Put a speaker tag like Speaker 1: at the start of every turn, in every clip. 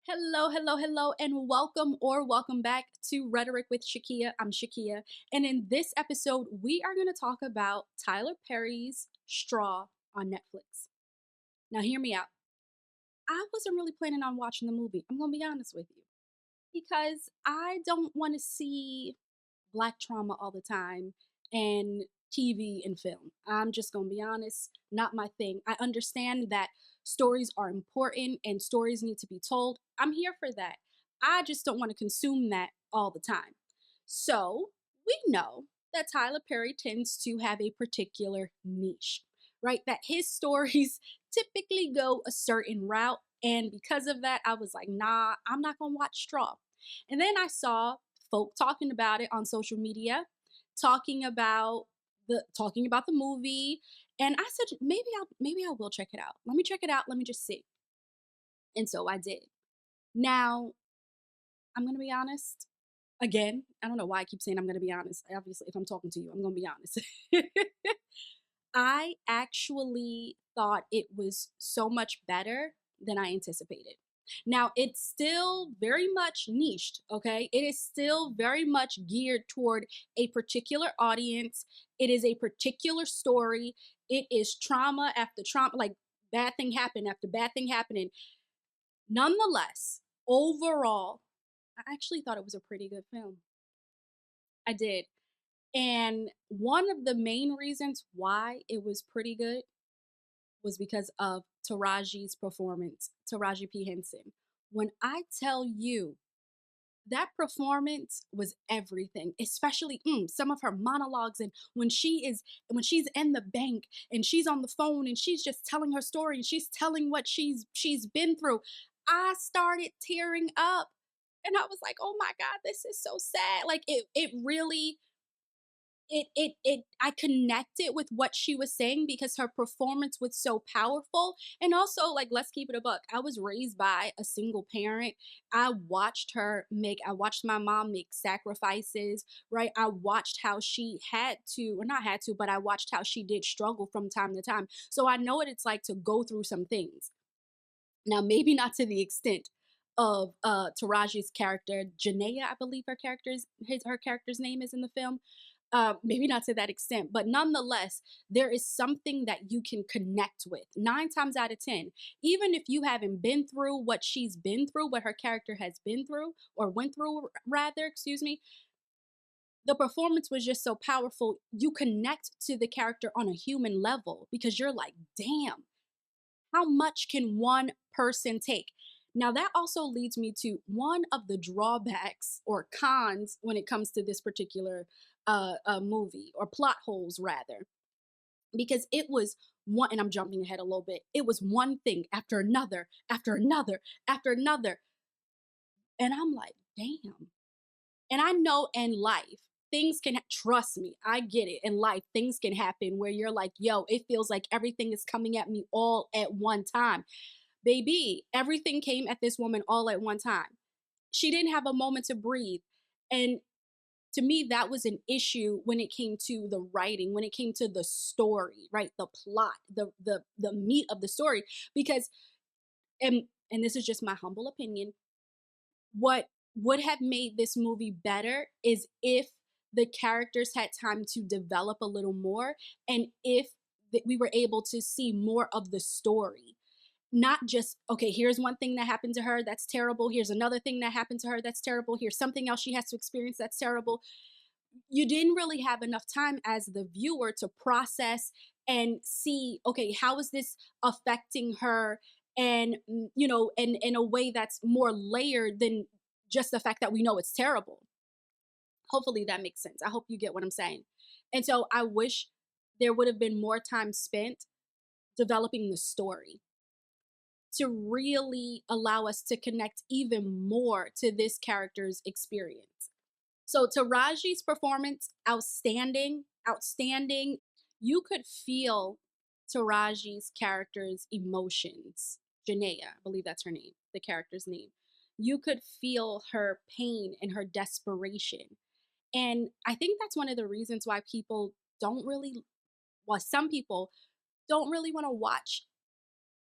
Speaker 1: Hello, hello, hello, and welcome back to Rhetoric with Shakia. I'm Shakia, and in this episode, we are going to talk about Tyler Perry's Straw on Netflix. Now, hear me out. I wasn't really planning on watching the movie. I'm going to be honest with you because I don't want to see black trauma all the time and TV and film. I'm just going to be honest, not my thing. I understand that stories are important and stories need to be told. I'm here for that. I just don't want to consume that all the time. So, we know that Tyler Perry tends to have a particular niche, right? That his stories typically go a certain route. And because of that, I was like, nah, I'm not going to watch Straw. And then I saw folk talking about it on social media, talking about talking about the movie, and I said maybe I will check it out. Let me check it out. Let me just see. And so I did. Now, I'm going to be honest. Again, I don't know why I keep saying I'm going to be honest. Obviously, if I'm talking to you, I'm going to be honest. I actually thought it was so much better than I anticipated. Now, it's still very much niched, okay? It is still very much geared toward a particular audience. It is a particular story. It is trauma after trauma, like bad thing happened after bad thing happening. Nonetheless, overall, I actually thought it was a pretty good film. I did. And one of the main reasons why it was pretty good was because of Taraji's performance, Taraji P. Henson. When I tell you that performance was everything, especially some of her monologues and when she's in the bank and she's on the phone and she's just telling her story and she's telling what she's been through. I started tearing up and I was like, "Oh my god, this is so sad." Like it really it I connected with what she was saying because her performance was so powerful. And also, like, let's keep it a buck, I was raised by a single parent. I watched my mom make sacrifices, right? I watched how she had to, or not had to, but I watched how she did struggle from time to time, so I know what it's like to go through some things. Now, maybe not to the extent of Taraji's character, Janaea, I believe her character's name is in the film. Maybe not to that extent, but nonetheless, there is something that you can connect with. 9 times out of 10, even if you haven't been through what she's been through, what her character has been through, or went through, rather, excuse me, the performance was just so powerful. You connect to the character on a human level because you're like, damn, how much can one person take? Now, that also leads me to one of the drawbacks or cons when it comes to this particular movie, or plot holes, rather, because it was one, and I'm jumping ahead a little bit, it was one thing after another, after another, after another. And I'm like, damn. And I know in life, things can, trust me, I get it. In life, things can happen where you're like, yo, it feels like everything is coming at me all at one time. Baby, everything came at this woman all at one time. She didn't have a moment to breathe. And to me, that was an issue when it came to the writing, when it came to the story, right? The plot, the meat of the story. Because and this is just my humble opinion, what would have made this movie better is if the characters had time to develop a little more, and if we were able to see more of the story. Not just, okay, here's one thing that happened to her that's terrible, here's another thing that happened to her that's terrible, here's something else she has to experience that's terrible. You didn't really have enough time as the viewer to process and see, okay, how is this affecting her? And in a way that's more layered than just the fact that we know it's terrible. Hopefully that makes sense. I hope you get what I'm saying. And so I wish there would have been more time spent developing the story to really allow us to connect even more to this character's experience. So Taraji's performance, outstanding, outstanding. You could feel Taraji's character's emotions. Janaea, I believe that's her name, the character's name. You could feel her pain and her desperation. And I think that's one of the reasons why people don't really, well, some people don't really want to watch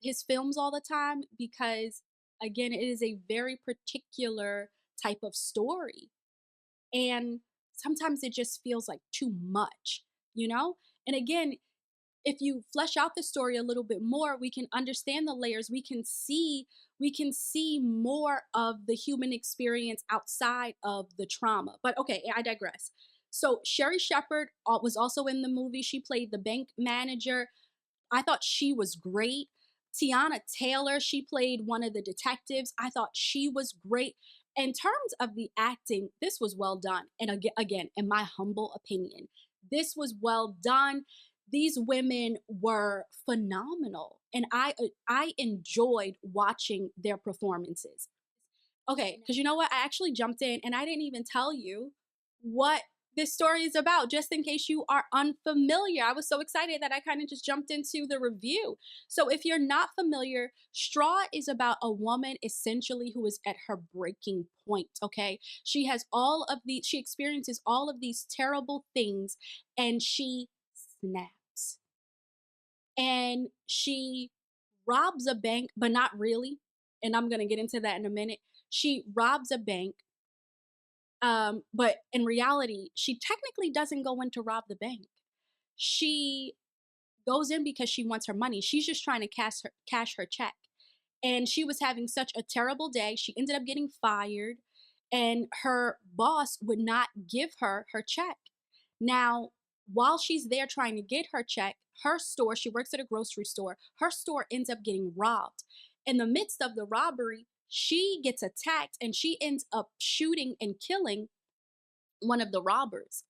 Speaker 1: his films all the time, because again, it is a very particular type of story. And sometimes it just feels like too much, you know? And again, if you flesh out the story a little bit more, we can understand the layers. We can see more of the human experience outside of the trauma. But okay, I digress. So Sherry Shepherd was also in the movie. She played the bank manager. I thought she was great. Tiana Taylor, she played one of the detectives. I thought she was great. In terms of the acting, this was well done. And again, in my humble opinion, this was well done. These women were phenomenal, and I enjoyed watching their performances. Okay, because you know what? I actually jumped in and I didn't even tell you what this story is about, just in case you are unfamiliar. I was so excited that I kind of just jumped into the review. So, if you're not familiar, Straw is about a woman essentially who is at her breaking point. Okay, she experiences all of these terrible things and she snaps and she robs a bank, but not really. And I'm going to get into that in a minute. She robs a bank, but in reality, she technically doesn't go in to rob the bank. She goes in because she wants her money. She's just trying to cash her check. And she was having such a terrible day. She ended up getting fired, and her boss would not give her her check. Now, while she's there trying to get her check, her store, she works at a grocery store, her store ends up getting robbed. In the midst of the robbery, she gets attacked and she ends up shooting and killing one of the robbers.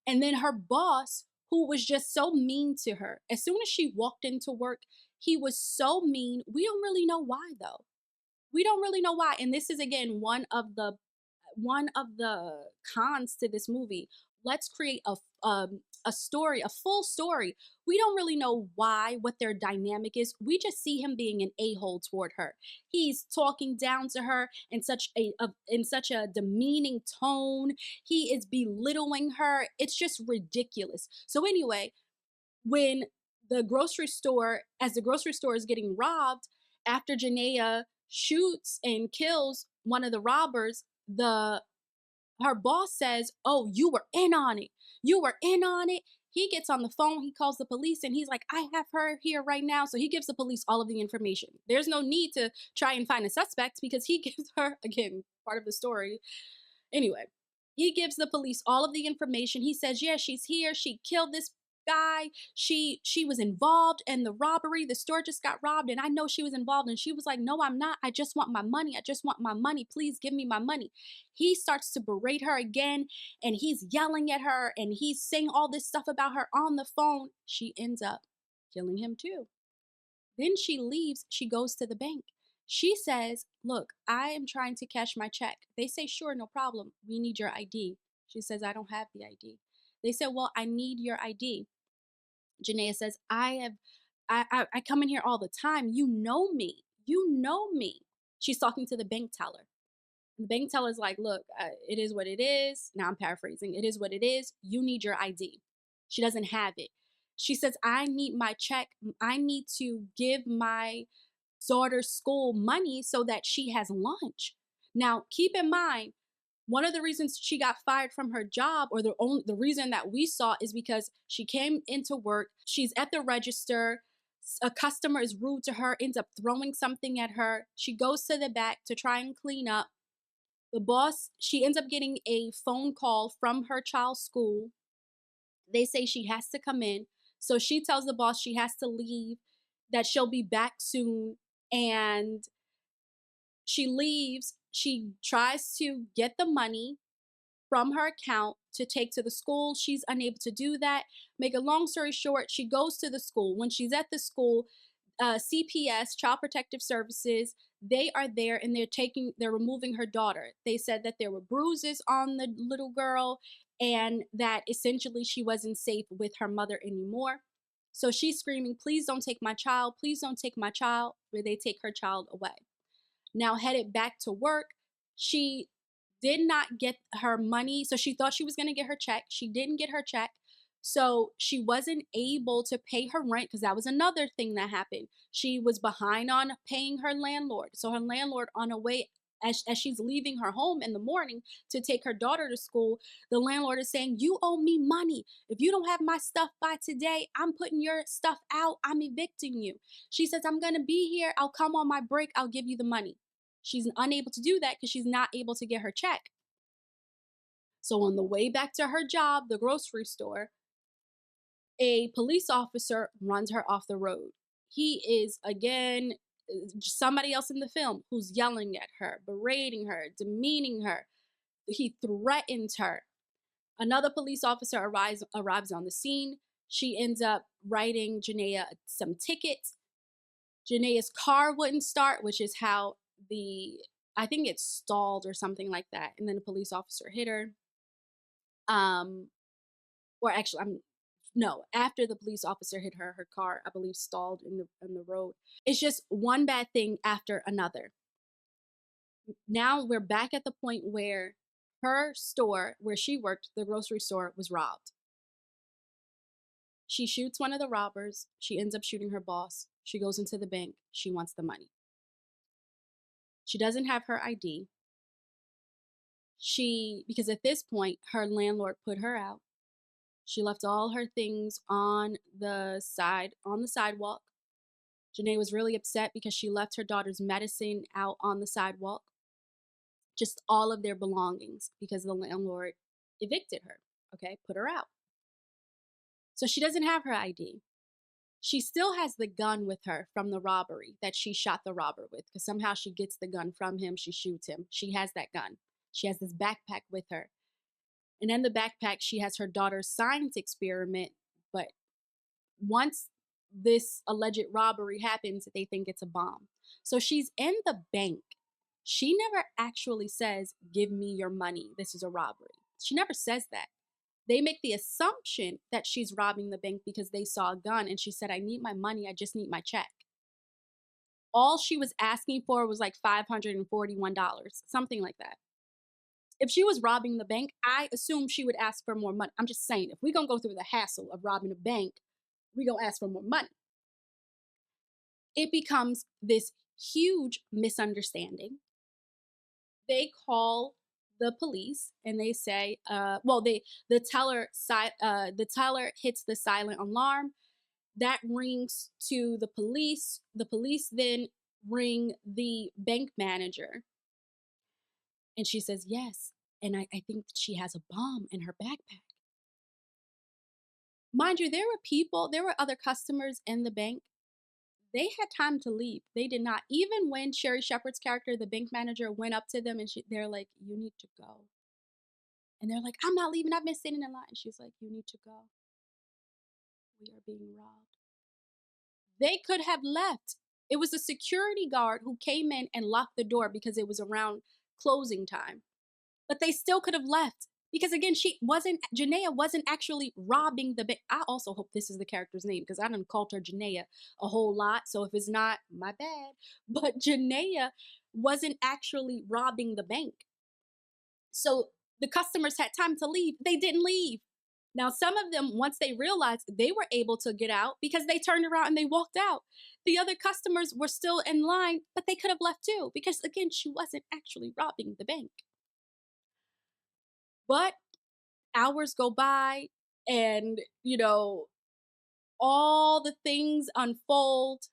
Speaker 1: And then her boss, who was just so mean to her, as soon as she walked into work, he was so mean. We don't really know why though. We don't really know why. And this is again one of the cons to this movie. Let's create a story, a full story. We don't really know why, what their dynamic is. We just see him being an a-hole toward her. He's talking down to her in such a demeaning tone. He is belittling her. It's just ridiculous. So anyway, when as the grocery store is getting robbed, after Janaea shoots and kills one of the robbers, the her boss says, "Oh, you were in on it. You were in on it." He gets on the phone, he calls the police, and he's like, "I have her here right now." So he gives the police all of the information. There's no need to try and find a suspect because he gives her, again, part of the story. Anyway, he gives the police all of the information. He says, "Yeah, she's here. She killed this guy. She was involved in the robbery. The store just got robbed and I know she was involved." And she was like, "No, I'm not. I just want my money. I just want my money. Please give me my money." He starts to berate her again and he's yelling at her and he's saying all this stuff about her on the phone. She ends up killing him too. Then she leaves, she goes to the bank. She says, "Look, I am trying to cash my check." They say, "Sure, no problem. We need your ID." She says, "I don't have the ID." They say, "Well, I need your ID." Janaea says, I come in here all the time. You know me. You know me." She's talking to the bank teller. The bank teller's like, "Look, it is what it is." Now I'm paraphrasing. "It is what it is. You need your ID." She doesn't have it. She says, "I need my check. I need to give my daughter's school money so that she has lunch." Now, keep in mind, one of the reasons she got fired from her job, or the reason that we saw, is because she came into work, she's at the register, a customer is rude to her, ends up throwing something at her. She goes to the back to try and clean up. The boss, she ends up getting a phone call from her child's school. They say she has to come in. So she tells the boss she has to leave, that she'll be back soon. And she leaves. She tries to get the money from her account to take to the school. She's unable to do that. Make a long story short, she goes to the school. When she's at the school, CPS, Child Protective Services, they are there and they're removing her daughter. They said that there were bruises on the little girl and that essentially she wasn't safe with her mother anymore. So she's screaming, "Please don't take my child. Please don't take my child," where they take her child away. Now, headed back to work, she did not get her money. So she thought she was going to get her check. She didn't get her check. So she wasn't able to pay her rent because that was another thing that happened. She was behind on paying her landlord. So her landlord, on her way, as she's leaving her home in the morning to take her daughter to school, the landlord is saying, "You owe me money. If you don't have my stuff by today, I'm putting your stuff out. I'm evicting you." She says, "I'm going to be here. I'll come on my break. I'll give you the money." She's unable to do that because she's not able to get her check. So on the way back to her job, the grocery store, a police officer runs her off the road. He is, again, somebody else in the film who's yelling at her, berating her, demeaning her. He threatens her. Another police officer arrives on the scene. She ends up writing Janaea some tickets. Janaea's car wouldn't start, which is how I think it stalled or something like that. And then the police officer hit her. Um, or actually, I'm no, after the police officer hit her, her car, I believe, stalled in the road. It's just one bad thing after another. Now we're back at the point where her store, where she worked, the grocery store, was robbed. She shoots one of the robbers. She ends up shooting her boss. She goes into the bank. She wants the money. She doesn't have her ID. Because at this point, her landlord put her out. She left all her things on the sidewalk. Janae was really upset because she left her daughter's medicine out on the sidewalk, just all of their belongings, because the landlord evicted her, okay, put her out. So she doesn't have her ID. She still has the gun with her from the robbery that she shot the robber with, because somehow she gets the gun from him, she shoots him. She has that gun. She has this backpack with her. And in the backpack, she has her daughter's science experiment, but once this alleged robbery happens, they think it's a bomb. So she's in the bank. She never actually says, "Give me your money. This is a robbery." She never says that. They make the assumption that she's robbing the bank because they saw a gun and she said, "I need my money. I just need my check." All she was asking for was like $541, something like that. If she was robbing the bank, I assume she would ask for more money. I'm just saying, if we're going to go through the hassle of robbing a bank, we're going to ask for more money. It becomes this huge misunderstanding. They call the police and they say, the teller hits the silent alarm. That rings to the police. The police then ring the bank manager. And she says, "Yes. And I think she has a bomb in her backpack." Mind you, there were other customers in the bank. They had time to leave. They did not. Even when Sherry Shepherd's character, the bank manager, went up to them and they're like, "You need to go." And they're like, "I'm not leaving. I've been sitting in line." And she's like, "You need to go. We are being robbed." They could have left. It was a security guard who came in and locked the door because it was around closing time. But they still could have left because, again, Janaea wasn't actually robbing the bank. I also hope this is the character's name because I done called her Janaea a whole lot. So if it's not, my bad. But Janaea wasn't actually robbing the bank. So the customers had time to leave. They didn't leave. Now, some of them, once they realized, they were able to get out because they turned around and they walked out. The other customers were still in line, but they could have left too because, again, she wasn't actually robbing the bank. But hours go by and, all the things unfold.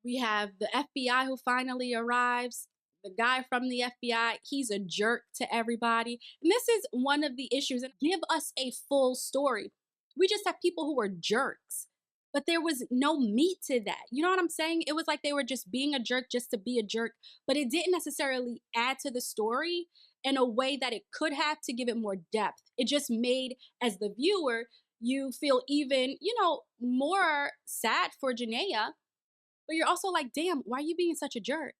Speaker 1: We have the FBI who finally arrives. The guy from the FBI, he's a jerk to everybody. And this is one of the issues. And give us a full story. We just have people who are jerks, but there was no meat to that. You know what I'm saying? It was like they were just being a jerk just to be a jerk, but it didn't necessarily add to the story in a way that it could have to give it more depth. It just made, as the viewer, you feel even, more sad for Janaea, but you're also like, damn, why are you being such a jerk?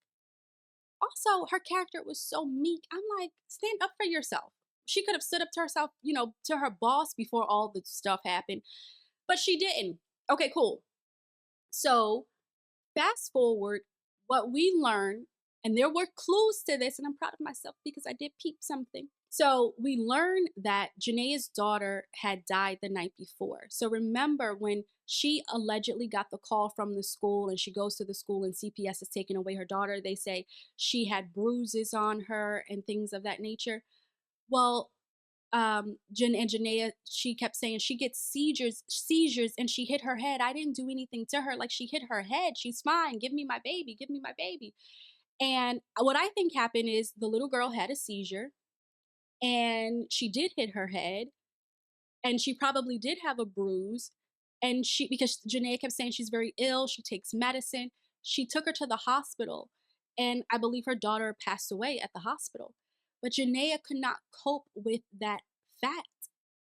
Speaker 1: Also, her character was so meek. I'm like, stand up for yourself. She could have stood up to herself, to her boss before all the stuff happened, but she didn't. Okay, cool. So, fast forward, what we learn And there were clues to this, and I'm proud of myself because I did peep something. So we learn that Janae's daughter had died the night before. So remember when she allegedly got the call from the school and she goes to the school and CPS is taking away her daughter, they say she had bruises on her and things of that nature. Well, Janaea, she kept saying she gets seizures, and she hit her head. I didn't do anything to her. Like she hit her head. She's fine. Give me my baby. Give me my baby. And what I think happened is the little girl had a seizure and she did hit her head and she probably did have a bruise. And she, because Janaea kept saying she's very ill, she takes medicine. She took her to the hospital, and I believe her daughter passed away at the hospital. But Janaea could not cope with that fact.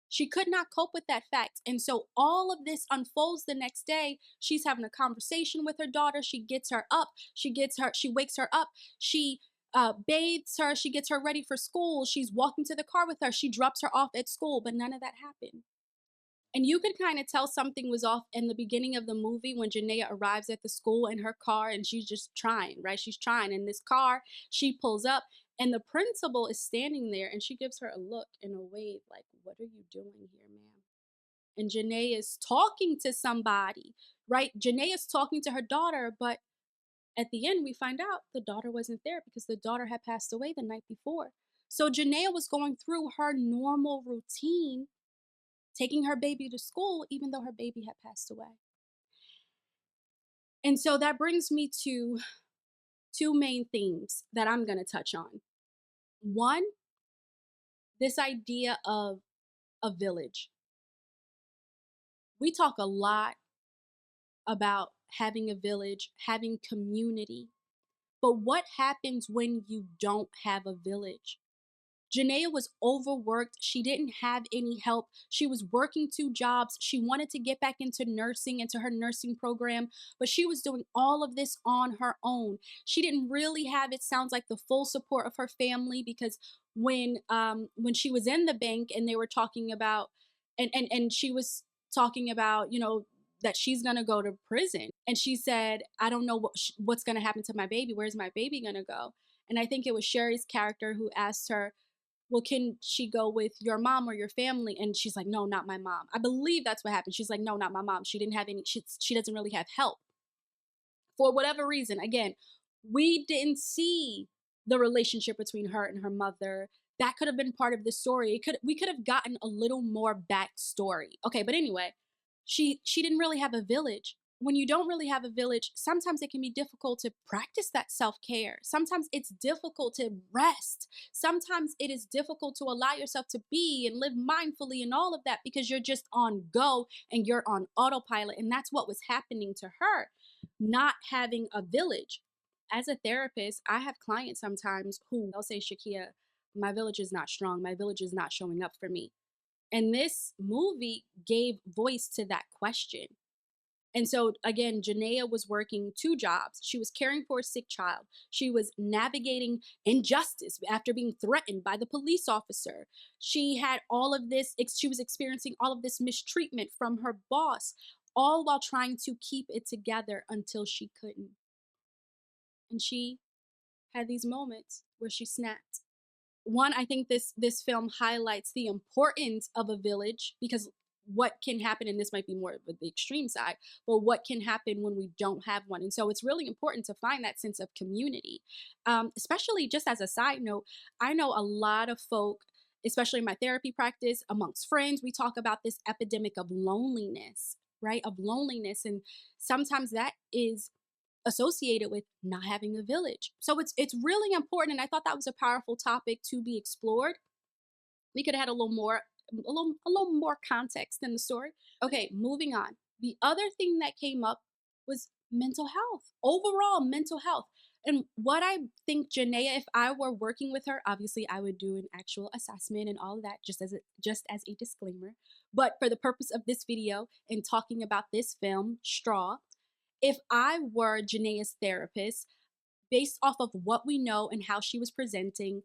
Speaker 1: She could not cope with that fact. And so all of this unfolds the next day. She's having a conversation with her daughter. She gets her up. She wakes her up. She bathes her. She gets her ready for school. She's walking to the car with her. She drops her off at school, but none of that happened. And you could kind of tell something was off in the beginning of the movie when Janaea arrives at the school in her car and she's just trying, right? She's trying. In this car, she pulls up and the principal is standing there and she gives her a look and a wave like, "What are you doing here, ma'am?" And Janaea is talking to somebody, right? Janaea is talking to her daughter, but at the end, we find out the daughter wasn't there because the daughter had passed away the night before. So Janaea was going through her normal routine, taking her baby to school, even though her baby had passed away. And so that brings me to two main themes that I'm going to touch on. One, this idea of a village. We talk a lot about having a village, having community, but what happens when you don't have a village? Janaea was overworked. She didn't have any help. She was working two jobs. She wanted to get back into nursing, into her nursing program, but she was doing all of this on her own. She didn't really have, it sounds like, the full support of her family because when she was in the bank and they were talking about and she was talking about, that she's going to go to prison and she said, "I don't know what's going to happen to my baby. Where's my baby going to go?" And I think it was Sherry's character who asked her, "Well, can she go with your mom or your family?" And she's like, "No, not my mom." I believe that's what happened. She's like, "No, not my mom. She didn't have any, she doesn't really have help." For whatever reason, again, we didn't see the relationship between her and her mother. That could have been part of the story. We could have gotten a little more backstory. Okay, but anyway, she didn't really have a village. When you don't really have a village, sometimes it can be difficult to practice that self-care. Sometimes it's difficult to rest. Sometimes it is difficult to allow yourself to be and live mindfully and all of that because you're just on go and you're on autopilot. And that's what was happening to her, not having a village. As a therapist, I have clients sometimes who they'll say, "Shakia, my village is not strong. My village is not showing up for me." And this movie gave voice to that question. And so again, Janaea was working two jobs. She was caring for a sick child. She was navigating injustice after being threatened by the police officer. She had all of this, she was experiencing all of this mistreatment from her boss, all while trying to keep it together until she couldn't. And she had these moments where she snapped. One, I think this film highlights the importance of a village because what can happen, and this might be more of the extreme side, but what can happen when we don't have one. And so it's really important to find that sense of community. Especially just as a side note, I know a lot of folk, especially in my therapy practice, amongst friends, we talk about this epidemic of loneliness, right? Of loneliness. And sometimes that is associated with not having a village. So it's really important, and I thought that was a powerful topic to be explored. We could have had a little more context in the story. Okay, moving on. The other thing that came up was mental health. Overall mental health. And what I think Janaea, if I were working with her, obviously I would do an actual assessment and all of that just as a disclaimer. But for the purpose of this video and talking about this film, Straw, if I were Janaea's therapist, based off of what we know and how she was presenting,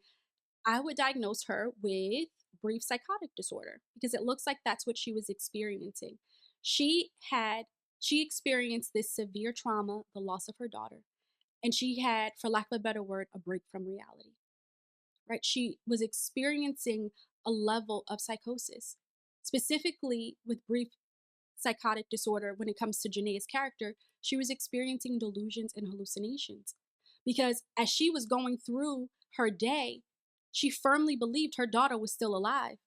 Speaker 1: I would diagnose her with brief psychotic disorder because it looks like that's what she was experiencing. She had she experienced this severe trauma, the loss of her daughter, and she had, for lack of a better word, a break from reality, right? She was experiencing a level of psychosis, specifically with brief psychotic disorder. When it comes to Janae's character, she was experiencing delusions and hallucinations because as she was going through her day, she firmly believed her daughter was still alive.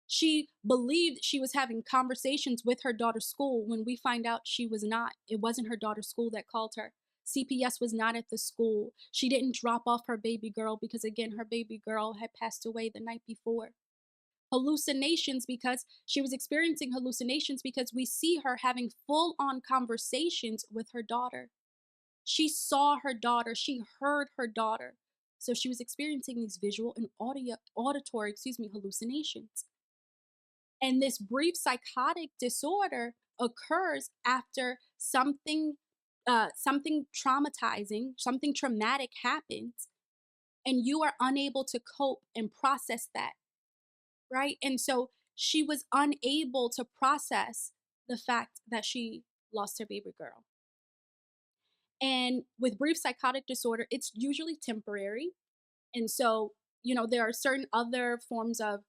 Speaker 1: She believed she was having conversations with her daughter's school when we find out she was not. It wasn't her daughter's school that called her. CPS was not at the school. She didn't drop off her baby girl because, again, her baby girl had passed away the night before. Hallucinations, because she was experiencing hallucinations because we see her having full on conversations with her daughter. She saw her daughter, she heard her daughter. So she was experiencing these visual and auditory, hallucinations. And this brief psychotic disorder occurs after something traumatizing, something traumatic happens, and you are unable to cope and process that, right? And so she was unable to process the fact that she lost her baby girl. And with brief psychotic disorder, it's usually temporary. And so, there are certain other forms of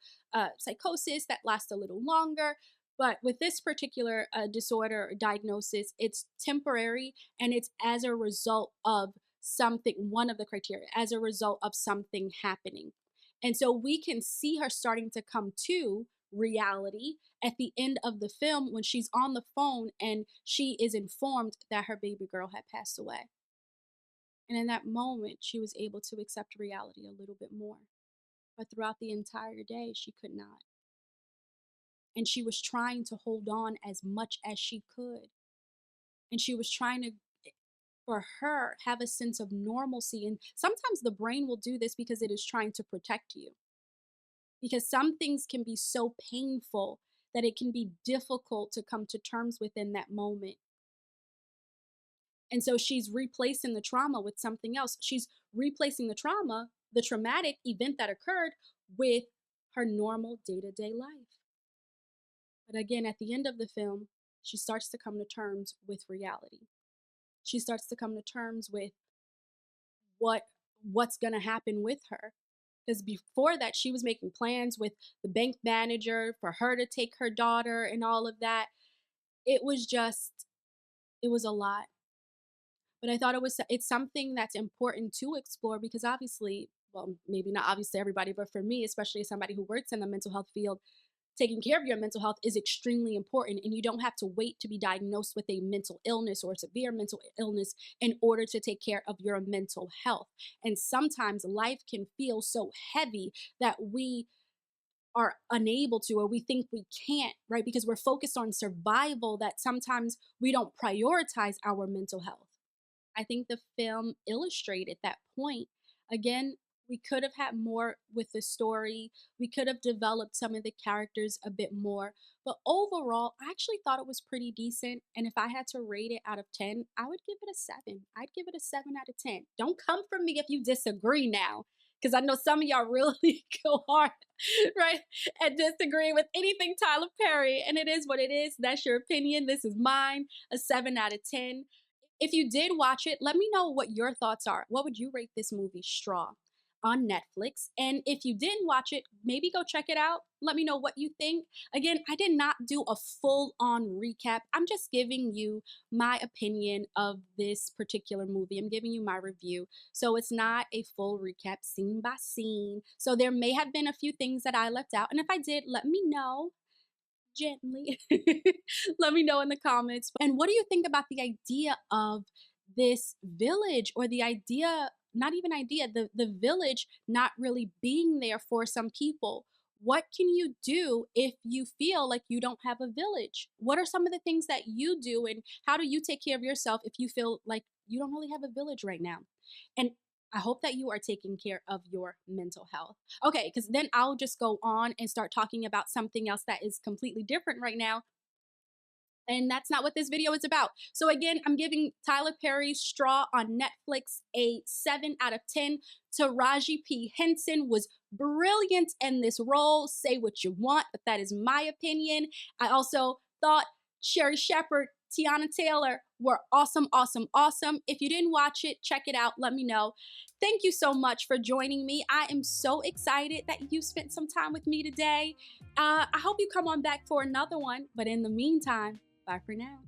Speaker 1: psychosis that last a little longer. But with this particular disorder or diagnosis, it's temporary and it's as a result of something, one of the criteria, as a result of something happening. And so we can see her starting to come to reality at the end of the film when she's on the phone and she is informed that her baby girl had passed away. And in that moment, she was able to accept reality a little bit more. But throughout the entire day, she could not. And she was trying to hold on as much as she could. And she was trying to, for her, have a sense of normalcy. And sometimes the brain will do this because it is trying to protect you. Because some things can be so painful that it can be difficult to come to terms with in that moment. And so she's replacing the trauma with something else. She's replacing the trauma, the traumatic event that occurred, with her normal day to day life. But again, at the end of the film, she starts to come to terms with reality. She starts to come to terms with what what's going to happen with her. Because before that, she was making plans with the bank manager for her to take her daughter and all of that. It was just, it was a lot. But I thought it's something that's important to explore because obviously, well, maybe not obvious to everybody, but for me, especially as somebody who works in the mental health field, taking care of your mental health is extremely important. And you don't have to wait to be diagnosed with a mental illness or severe mental illness in order to take care of your mental health. And sometimes life can feel so heavy that we are unable to, or we think we can't, right? Because we're focused on survival, that sometimes we don't prioritize our mental health. I think the film illustrated that point. Again, we could have had more with the story. We could have developed some of the characters a bit more. But overall, I actually thought it was pretty decent. And if I had to rate it out of 10, I would give it a 7. I'd give it a 7 out of 10. Don't come for me if you disagree now. Because I know some of y'all really go hard, right? And disagree with anything Tyler Perry. And it is what it is. That's your opinion. This is mine. A 7 out of 10. If you did watch it, let me know what your thoughts are. What would you rate this movie, Straw, on Netflix? And if you didn't watch it, maybe go check it out. Let me know what you think. Again, I did not do a full on recap. I'm just giving you my opinion of this particular movie. I'm giving you my review. So it's not a full recap, scene by scene. So there may have been a few things that I left out. And if I did, let me know gently. Let me know in the comments. And what do you think about the idea of this village, or the idea, not even idea, the village not really being there for some people? What can you do if you feel like you don't have a village? What are some of the things that you do, and how do you take care of yourself if you feel like you don't really have a village right now? And I hope that you are taking care of your mental health. Okay, because then I'll just go on and start talking about something else that is completely different right now. And that's not what this video is about. So again, I'm giving Tyler Perry's Straw on Netflix a 7 out of 10. Taraji P. Henson was brilliant in this role. Say what you want, but that is my opinion. I also thought Sherry Shepherd Tiana Taylor were awesome, awesome, awesome. If you didn't watch it, check it out. Let me know. Thank you so much for joining me. I am so excited that you spent some time with me today. I hope you come on back for another one. But in the meantime, bye for now.